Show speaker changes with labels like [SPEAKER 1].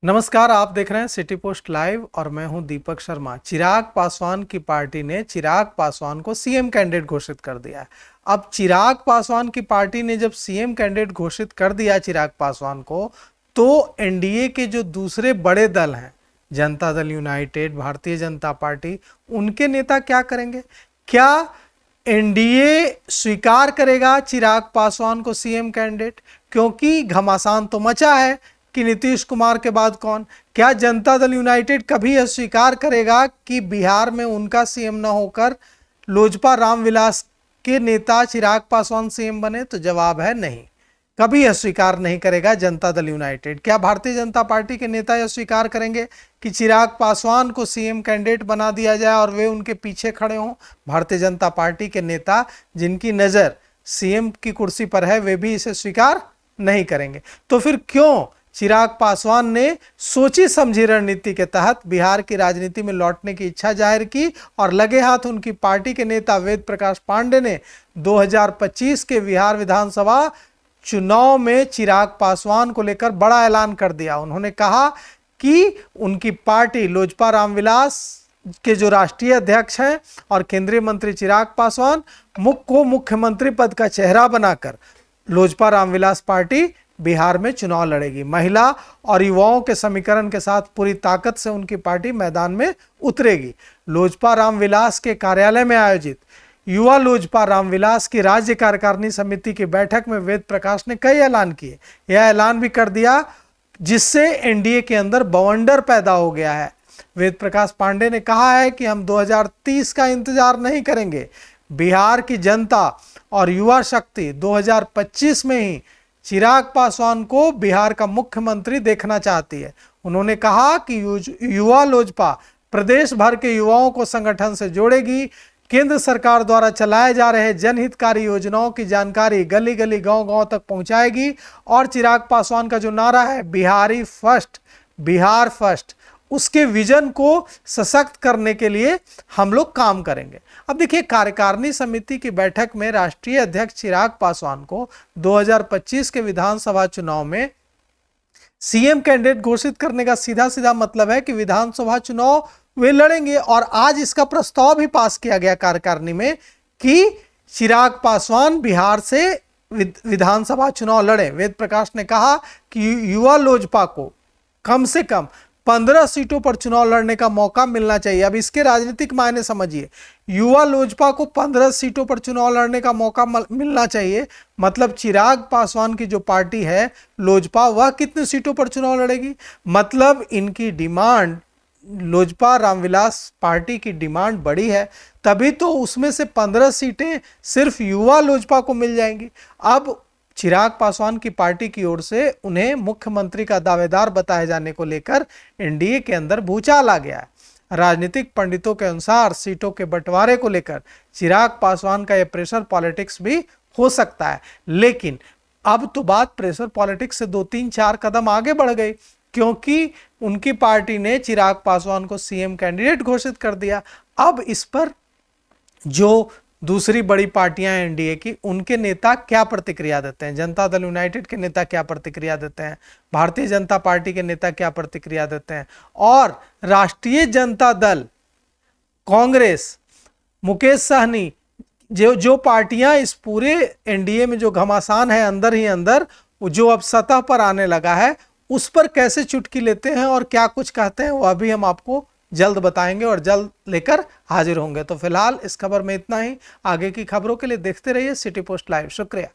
[SPEAKER 1] नमस्कार, आप देख रहे हैं सिटी पोस्ट लाइव और मैं हूं दीपक शर्मा। चिराग पासवान की पार्टी ने चिराग पासवान को सीएम कैंडिडेट घोषित कर दिया है। अब चिराग पासवान की पार्टी ने जब सीएम कैंडिडेट घोषित कर दिया चिराग पासवान को, तो एनडीए के जो दूसरे बड़े दल हैं, जनता दल यूनाइटेड, भारतीय जनता पार्टी, उनके नेता क्या करेंगे? क्या एनडीए स्वीकार करेगा चिराग पासवान को सीएम कैंडिडेट? क्योंकि घमासान तो मचा है कि नीतीश कुमार के बाद कौन? क्या जनता दल यूनाइटेड कभी यह स्वीकार करेगा कि बिहार में उनका सीएम न होकर लोजपा रामविलास के नेता चिराग पासवान सीएम बने? तो जवाब है नहीं, कभी यह स्वीकार नहीं करेगा जनता दल यूनाइटेड। क्या भारतीय जनता पार्टी के नेता यह स्वीकार करेंगे कि चिराग पासवान को सीएम कैंडिडेट बना दिया जाए और वे उनके पीछे खड़े हों? भारतीय जनता पार्टी के नेता जिनकी नजर सीएम की कुर्सी पर है, वे भी इसे स्वीकार नहीं करेंगे। तो फिर क्यों चिराग पासवान ने सोची समझी रणनीति के तहत बिहार की राजनीति में लौटने की इच्छा जाहिर की और लगे हाथ उनकी पार्टी के नेता वेद प्रकाश पांडे ने 2025 के बिहार विधानसभा चुनाव में चिराग पासवान को लेकर बड़ा ऐलान कर दिया। उन्होंने कहा कि उनकी पार्टी लोजपा रामविलास के जो राष्ट्रीय अध्यक्ष हैं और केंद्रीय मंत्री चिराग पासवान को मुख्यमंत्री पद का चेहरा बनाकर लोजपा रामविलास पार्टी बिहार में चुनाव लड़ेगी। महिला और युवाओं के समीकरण के साथ पूरी ताकत से उनकी पार्टी मैदान में उतरेगी। लोजपा रामविलास के कार्यालय में आयोजित युवा लोजपा रामविलास की राज्य कार्यकारिणी समिति की बैठक में वेद प्रकाश ने कई ऐलान किए। यह ऐलान भी कर दिया जिससे एनडीए के अंदर बवंडर पैदा हो गया है। वेद प्रकाश पांडे ने कहा है कि हम 2030 का इंतजार नहीं करेंगे। बिहार की जनता और युवा शक्ति 2025 में ही चिराग पासवान को बिहार का मुख्यमंत्री देखना चाहती है। उन्होंने कहा कि युवा लोजपा प्रदेश भर के युवाओं को संगठन से जोड़ेगी, केंद्र सरकार द्वारा चलाए जा रहे जनहितकारी योजनाओं की जानकारी गली गली गांव-गांव तक पहुंचाएगी और चिराग पासवान का जो नारा है बिहारी फर्स्ट, बिहार फर्स्ट, उसके विजन को सशक्त करने के लिए हम लोग काम करेंगे। अब देखिए, कार्यकारिणी समिति की बैठक में राष्ट्रीय अध्यक्ष चिराग पासवान को 2025 के विधानसभा चुनाव में सीएम कैंडिडेट घोषित करने का सीधा सीधा मतलब है कि विधानसभा चुनाव वे लड़ेंगे। और आज इसका प्रस्ताव भी पास किया गया कार्यकारिणी में कि चिराग पासवान बिहार से विधानसभा चुनाव लड़े। वेद प्रकाश ने कहा कि युवा लोजपा को कम से कम 15 सीटों पर चुनाव लड़ने का मौका मिलना चाहिए। अब इसके राजनीतिक मायने समझिए, युवा लोजपा को 15 सीटों पर चुनाव लड़ने का मौका मिलना चाहिए, मतलब चिराग पासवान की जो पार्टी है लोजपा, वह कितनी सीटों पर चुनाव लड़ेगी? मतलब इनकी डिमांड, लोजपा रामविलास पार्टी की डिमांड बड़ी है, तभी तो उसमें से 15 सीटें सिर्फ युवा लोजपा को मिल जाएंगी। अब चिराग पासवान की पार्टी की ओर से उन्हें मुख्यमंत्री का दावेदार बताए जाने को लेकर एनडीए के अंदर भूचाल आ गया है। राजनीतिक पंडितों के अनुसार सीटों के बंटवारे को लेकर चिराग पासवान का यह प्रेशर पॉलिटिक्स भी हो सकता है। लेकिन अब तो बात प्रेशर पॉलिटिक्स से 2-3-4 कदम आगे बढ़ गई, क्योंकि उनकी पार्टी ने चिराग पासवान को सीएम कैंडिडेट घोषित कर दिया। अब इस पर जो दूसरी बड़ी पार्टियां एनडीए की, उनके नेता क्या प्रतिक्रिया देते हैं? जनता दल यूनाइटेड के नेता क्या प्रतिक्रिया देते हैं? भारतीय जनता पार्टी के नेता क्या प्रतिक्रिया देते हैं? और राष्ट्रीय जनता दल, कांग्रेस, मुकेश सहनी, जो पार्टियां इस पूरे एनडीए में जो घमासान है अंदर ही अंदर, जो अब सतह पर आने लगा है, उस पर कैसे चुटकी लेते हैं और क्या कुछ कहते हैं, वह भी हम आपको जल्द बताएंगे और जल्द लेकर हाजिर होंगे। तो फिलहाल इस खबर में इतना ही। आगे की खबरों के लिए देखते रहिए सिटी पोस्ट लाइव। शुक्रिया।